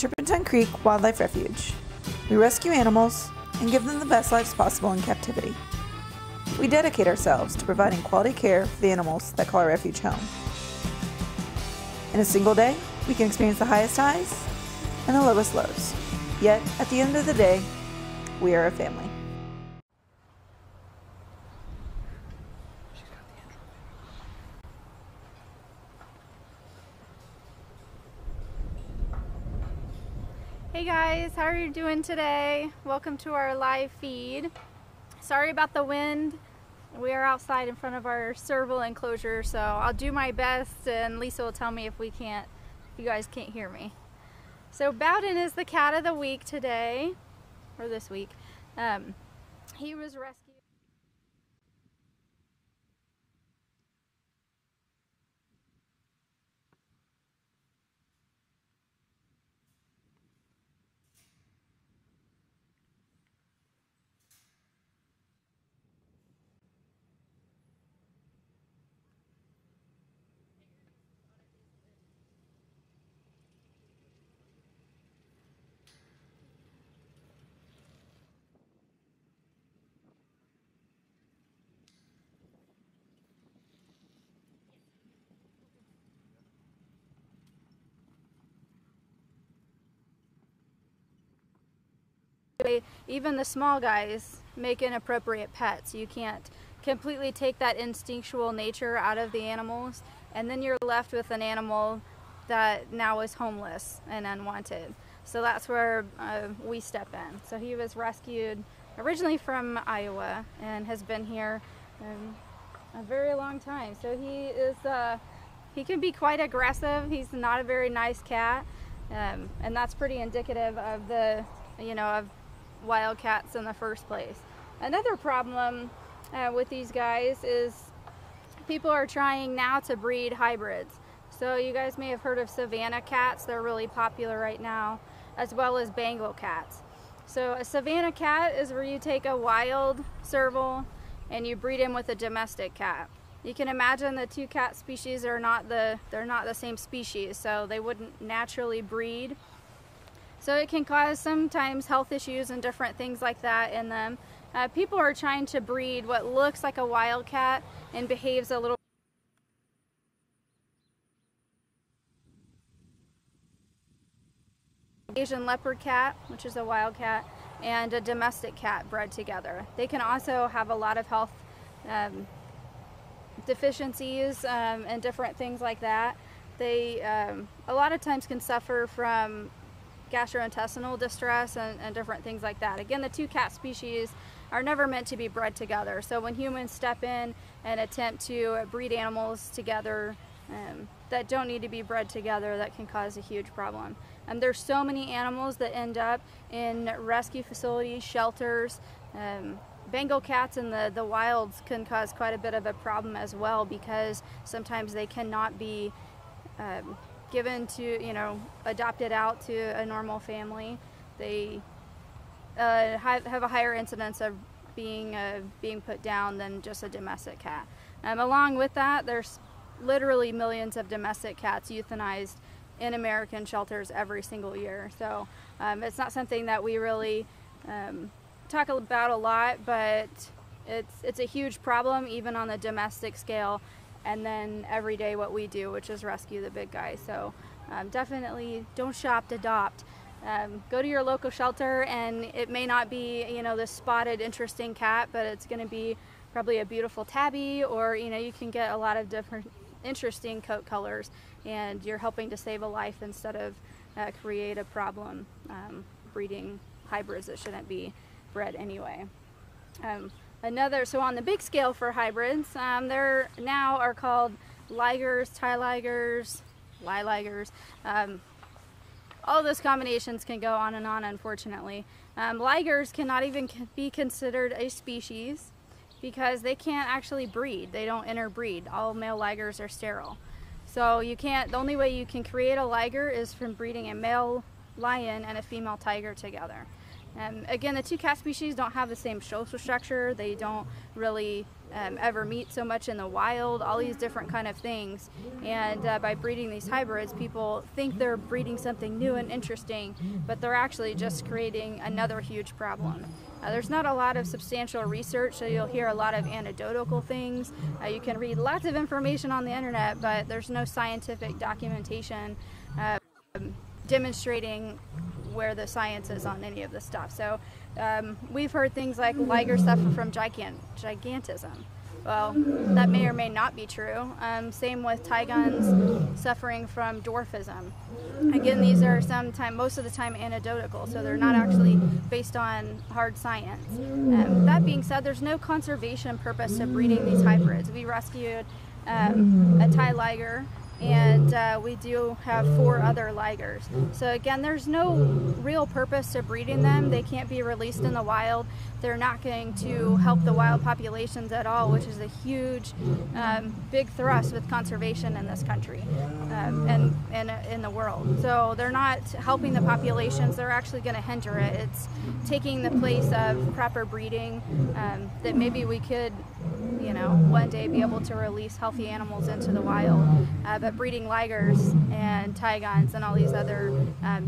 Turpentine Creek Wildlife Refuge. We rescue animals and give them the best lives possible in captivity. We dedicate ourselves to providing quality care for the animals that call our refuge home. In a single day, we can experience the highest highs and the lowest lows. Yet, at the end of the day, we are a family. Hey guys, how are you doing today? Welcome to our live feed. Sorry about the wind. We are outside in front of our serval enclosure, so I'll do my best and Lisa will tell me if you guys can't hear me. So Bowden is the cat of the week today, or this week. He was rescued. Even the small guys make inappropriate pets. You can't completely take that instinctual nature out of the animals, and then you're left with an animal that now is homeless and unwanted. So that's where we step in. So he was rescued originally from Iowa and has been here a very long time. So he can be quite aggressive. He's not a very nice cat, and that's pretty indicative of of wildcats in the first place. Another problem with these guys is people are trying now to breed hybrids. So you guys may have heard of Savannah cats. They're really popular right now, as well as Bengal cats. So a Savannah cat is where you take a wild serval and you breed him with a domestic cat. You can imagine the two cat species are they're not the same species, so they wouldn't naturally breed. So it can cause sometimes health issues and different things like that in them. People are trying to breed what looks like a wildcat and behaves a little Asian leopard cat, which is a wildcat, and a domestic cat bred together. They can also have a lot of health deficiencies and different things like that. They a lot of times can suffer from gastrointestinal distress and different things like that. Again, the two cat species are never meant to be bred together. So when humans step in and attempt to breed animals together that don't need to be bred together, that can cause a huge problem. There's so many animals that end up in rescue facilities, shelters. Bengal cats in the wilds can cause quite a bit of a problem as well, because sometimes they cannot be given to, adopted out to a normal family. They have a higher incidence of being put down than just a domestic cat. Along with that, there's literally millions of domestic cats euthanized in American shelters every single year. So it's not something that we really talk about a lot, but it's a huge problem even on the domestic scale. And then every day what we do, which is rescue the big guys. So definitely don't shop, adopt. Go to your local shelter, and it may not be this spotted interesting cat, but it's going to be probably a beautiful tabby, or you can get a lot of different interesting coat colors, and you're helping to save a life instead of create a problem breeding hybrids that shouldn't be bred anyway. So on the big scale for hybrids, there now are called ligers, tie-ligers, lie-ligers. All those combinations can go on and on, unfortunately. Ligers cannot even be considered a species because they can't actually breed. They don't interbreed. All male ligers are sterile. So the only way you can create a liger is from breeding a male lion and a female tiger together. Again, the two cat species don't have the same social structure. They don't really ever meet so much in the wild, all these different kind of things. And by breeding these hybrids, people think they're breeding something new and interesting, but they're actually just creating another huge problem. There's not a lot of substantial research, so you'll hear a lot of anecdotal things. You can read lots of information on the internet, but there's no scientific documentation demonstrating where the science is on any of this stuff. So we've heard things like ligers suffer from gigantism. Well, that may or may not be true. Same with Tigons suffering from dwarfism. Again, these are most of the time anecdotal, so they're not actually based on hard science. That being said, there's no conservation purpose to breeding these hybrids. We rescued a Thai liger, and we do have 4 other ligers. So again, there's no real purpose to breeding them. They can't be released in the wild. They're not going to help the wild populations at all, which is a huge, big thrust with conservation in this country and in the world. So they're not helping the populations. They're actually going to hinder it. It's taking the place of proper breeding that maybe we could, one day be able to release healthy animals into the wild. But breeding ligers and Tigons and all these other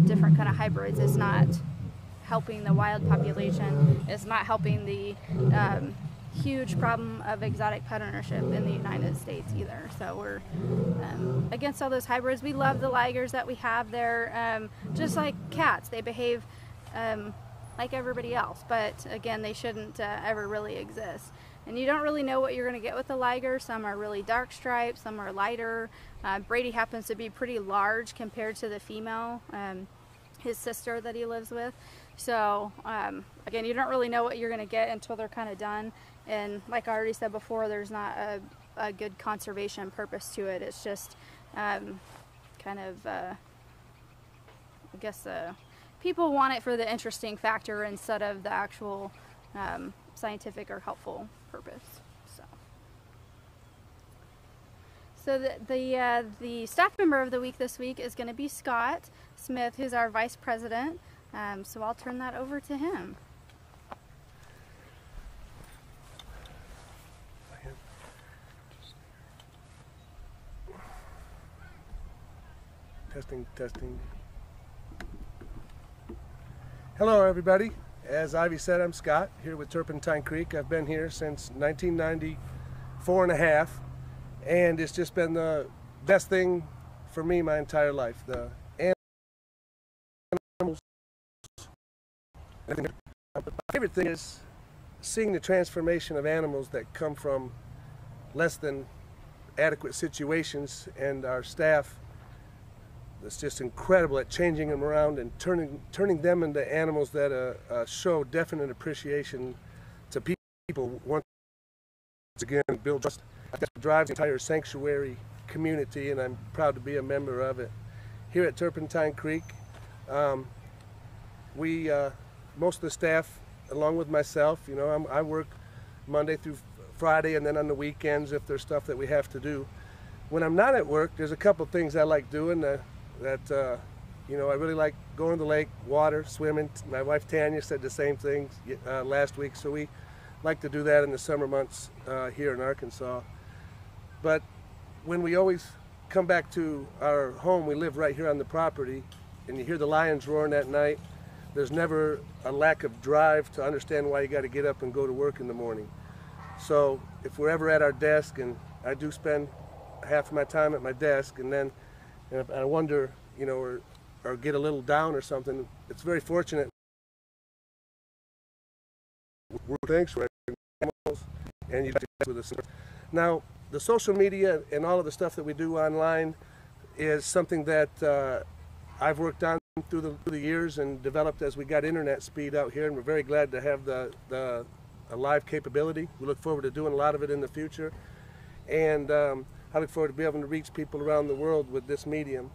different kind of hybrids is not helping the wild population. It's not helping the huge problem of exotic pet ownership in the United States either. So we're against all those hybrids. We love the ligers that we have there. Just like cats, they behave like everybody else, but again, they shouldn't ever really exist. And you don't really know what you're going to get with the liger. Some are really dark striped, some are lighter. Brady happens to be pretty large compared to the female, his sister that he lives with. So again, you don't really know what you're going to get until they're kind of done. And like I already said before, there's not a good conservation purpose to it. It's just kind of, I guess, people want it for the interesting factor instead of the actual scientific or helpful purpose. So the staff member of the week this week is going to be Scott Smith, who's our vice president. So I'll turn that over to him. Testing. Hello everybody. As Ivy said, I'm Scott, here with Turpentine Creek. I've been here since 1994 and a half, and it's just been the best thing for me my entire life. The animals. My favorite thing is seeing the transformation of animals that come from less than adequate situations, and our staff is just incredible at changing them around and turning them into animals that show definite appreciation to people. Once again, build trust. That drives the entire sanctuary community, and I'm proud to be a member of it. Here at Turpentine Creek, most of the staff, along with myself, I work Monday through Friday, and then on the weekends if there's stuff that we have to do. When I'm not at work, there's a couple things I like doing. I really like going to the lake, water, swimming. My wife Tanya said the same thing last week, so we like to do that in the summer months here in Arkansas. But when we always come back to our home, we live right here on the property, and you hear the lions roaring at night. There's never a lack of drive to understand why you got to get up and go to work in the morning. So if we're ever at our desk, and I do spend half of my time at my desk, and then if I wonder, or get a little down or something, it's very fortunate. Thanks for animals, and you with us. Now, the social media and all of the stuff that we do online is something that I've worked on through the years and developed as we got internet speed out here, and we're very glad to have the live capability. We look forward to doing a lot of it in the future, and I look forward to being able to reach people around the world with this medium,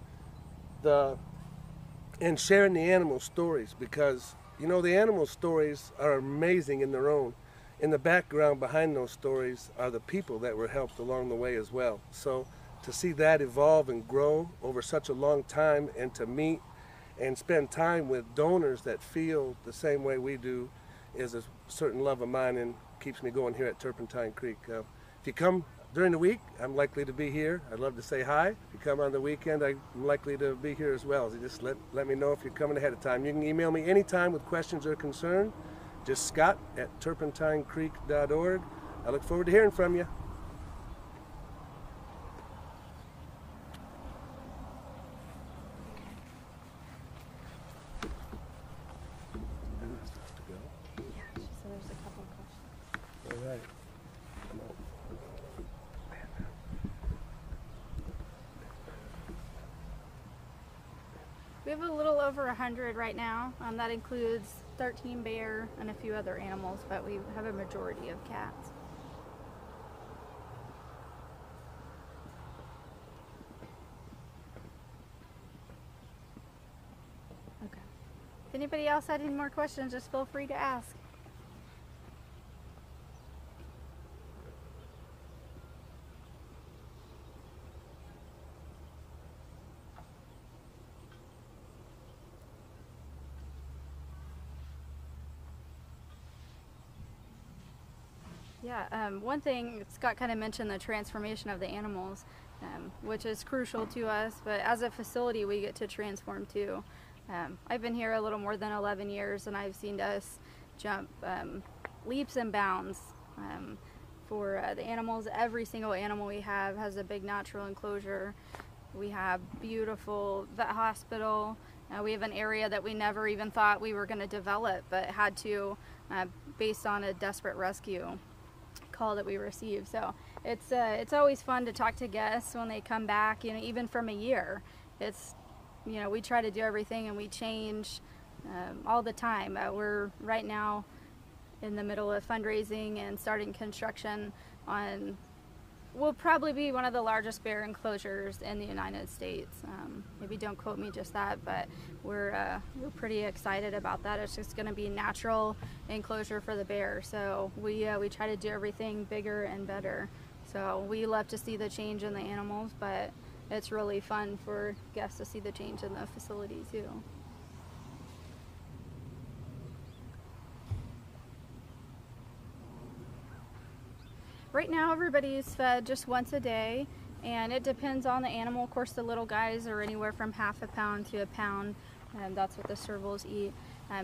and sharing the animal stories, because the animal stories are amazing in their own. In the background behind those stories are the people that were helped along the way as well. So to see that evolve and grow over such a long time, and to meet and spend time with donors that feel the same way we do is a certain love of mine and keeps me going here at Turpentine Creek. If you come during the week, I'm likely to be here. I'd love to say hi. If you come on the weekend, I'm likely to be here as well. So just let me know if you're coming ahead of time. You can email me anytime with questions or concern. Just scott@turpentinecreek.org. I look forward to hearing from you. All right. We have a little over 100 right now. That includes 13 bear and a few other animals, but we have a majority of cats. Okay. If anybody else had any more questions, just feel free to ask. Yeah, one thing, Scott kind of mentioned the transformation of the animals, which is crucial to us, but as a facility we get to transform too. I've been here a little more than 11 years and I've seen us jump leaps and bounds for the animals. Every single animal we have has a big natural enclosure. We have beautiful vet hospital. We have an area that we never even thought we were going to develop, but had to based on a desperate rescue call that we received. So it's always fun to talk to guests when they come back, you know, even from a year. It's, you know, we try to do everything and we change all the time. We're right now in the middle of fundraising and starting construction on, will probably be one of the largest bear enclosures in the United States. Maybe don't quote me just that, but we're pretty excited about that. It's just going to be natural enclosure for the bear. So we try to do everything bigger and better. So we love to see the change in the animals, but it's really fun for guests to see the change in the facility too. Right now everybody's fed just once a day, and it depends on the animal. Of course, the little guys are anywhere from half a pound to a pound, and that's what the servals eat.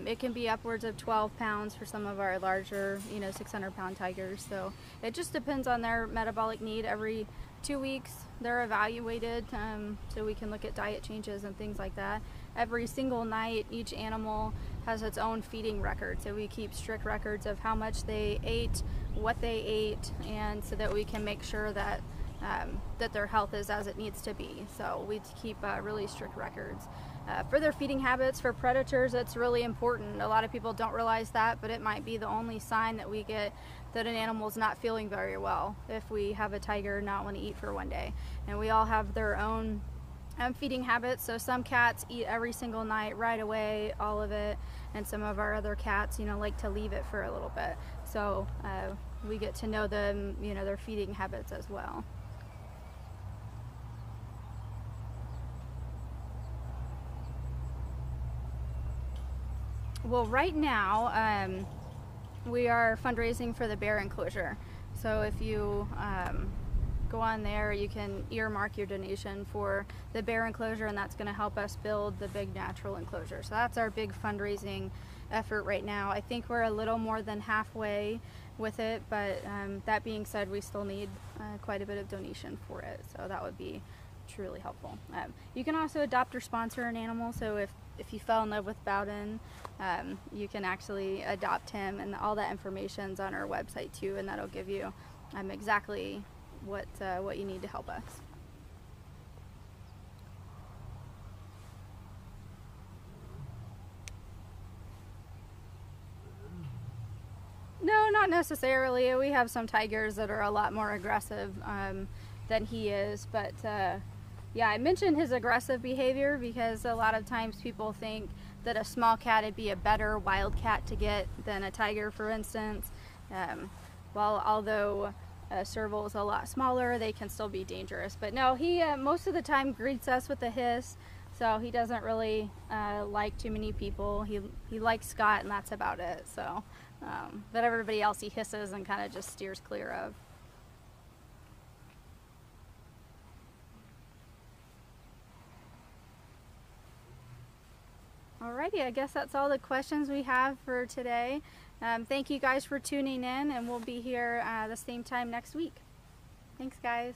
It can be upwards of 12 pounds for some of our larger, 600-pound tigers. So it just depends on their metabolic need. Every 2 weeks they're evaluated, so we can look at diet changes and things like that. Every single night each animal has its own feeding record, so we keep strict records of how much they ate, what they ate, and so that we can make sure that that their health is as it needs to be. So we keep really strict records. For their feeding habits, for predators, it's really important. A lot of people don't realize that, but it might be the only sign that we get that an animal's not feeling very well, if we have a tiger not want to eat for one day. And we all have their own feeding habits. So some cats eat every single night right away, all of it, and some of our other cats, like to leave it for a little bit. So we get to know them, their feeding habits as well. Well, right now we are fundraising for the bear enclosure. So if you go on there, you can earmark your donation for the bear enclosure, and that's going to help us build the big natural enclosure. So that's our big fundraising effort right now. I think we're a little more than halfway with it, but that being said, we still need quite a bit of donation for it. So that would be truly helpful. You can also adopt or sponsor an animal. So if you fell in love with Bowden, you can actually adopt him, and all that information's on our website too, and that'll give you exactly what you need to help us. No, not necessarily. We have some tigers that are a lot more aggressive than he is, but yeah, I mentioned his aggressive behavior because a lot of times people think that a small cat would be a better wild cat to get than a tiger, for instance. Although a serval is a lot smaller, they can still be dangerous. But no, he most of the time greets us with a hiss. So he doesn't really like too many people. He likes Scott, and that's about it. So, but everybody else he hisses and kind of just steers clear of. Alrighty, I guess that's all the questions we have for today. Thank you guys for tuning in, and we'll be here the same time next week. Thanks, guys.